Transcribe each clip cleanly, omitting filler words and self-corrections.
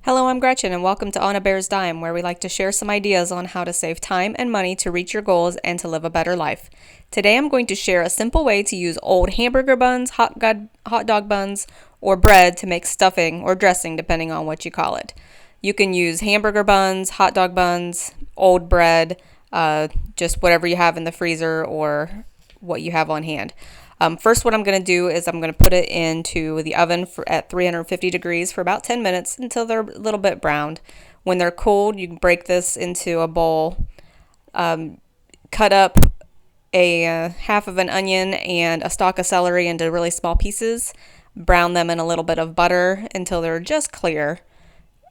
Hello, I'm Gretchen, and welcome to On a Behr's Dime, where we like to share some ideas on how to save time and money to reach your goals and to live a better life. Today, I'm going to share a simple way to use old hamburger buns, hot dog buns, or bread to make stuffing or dressing, depending on what you call it. You can use hamburger buns, hot dog buns, old bread, just whatever you have in the freezer or what you have on hand. First, what I'm going to do is I'm going to put it into the oven at 350 degrees for about 10 minutes until they're a little bit browned. When they're cold, you can break this into a bowl, cut up a half of an onion and a stalk of celery into really small pieces, brown them in a little bit of butter until they're just clear,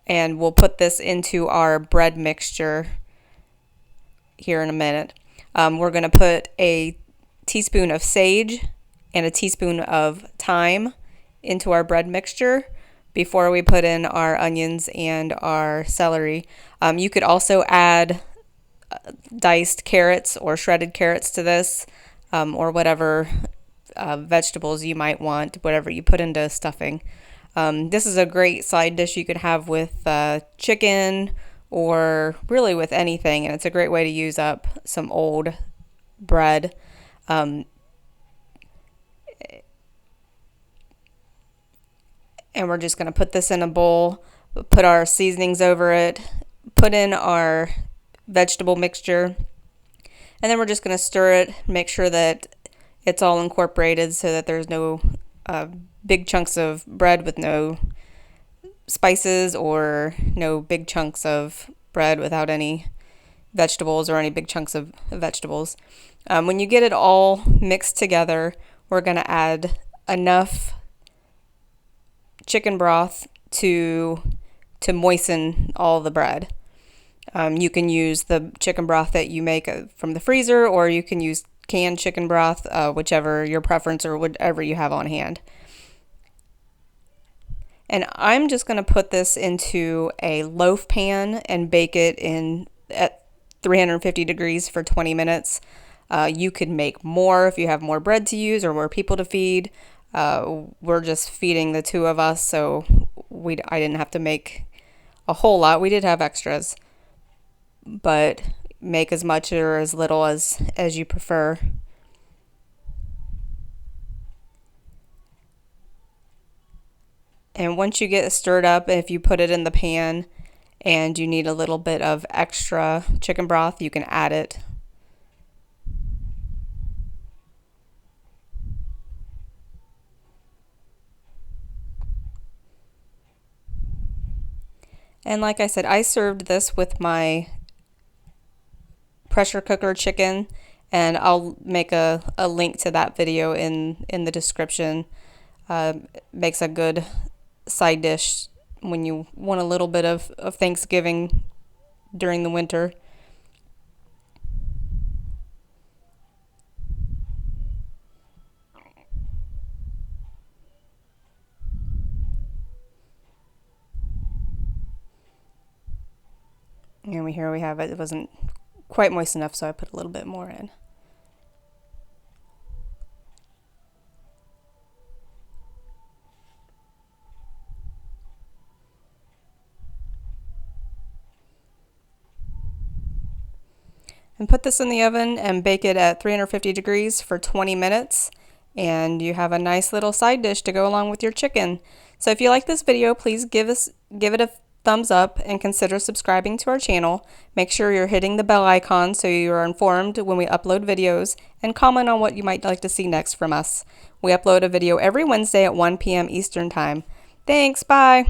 and we'll put this into our bread mixture here in a minute. We're going to put a teaspoon of sage and a teaspoon of thyme into our bread mixture before we put in our onions and our celery. You could also add diced carrots or shredded carrots to this, or whatever vegetables you might want, whatever you put into stuffing. This is a great side dish you could have with chicken or really with anything, and it's a great way to use up some old bread. And we're just going to put this in a bowl, put our seasonings over it, put in our vegetable mixture, and then we're just going to stir it, make sure that it's all incorporated so that there's no big chunks of bread with no spices or no big chunks of bread without any vegetables or any big chunks of vegetables. When you get it all mixed together, we're going to add enough chicken broth to moisten all the bread. You can use the chicken broth that you make from the freezer, or you can use canned chicken broth, whichever your preference or whatever you have on hand. And I'm just going to put this into a loaf pan and bake it at 350 degrees for 20 minutes. You could make more if you have more bread to use or more people to feed. We're just feeding the two of us, so I didn't have to make a whole lot. We did have extras, but make as much or as little as you prefer. And once you get it stirred up, if you put it in the pan and you need a little bit of extra chicken broth, you can add it. And like I said, I served this with my pressure cooker chicken, and I'll make a link to that video in the description. Makes a good side dish when you want a little bit of Thanksgiving during the winter. And here we have it. It wasn't quite moist enough, so I put a little bit more in. And put this in the oven and bake it at 350 degrees for 20 minutes. And you have a nice little side dish to go along with your chicken. So if you like this video, please give it a thumbs up and consider subscribing to our channel. Make sure you're hitting the bell icon so you are informed when we upload videos, and comment on what you might like to see next from us. We upload a video every Wednesday at 1 p.m. Eastern Time. Thanks, bye!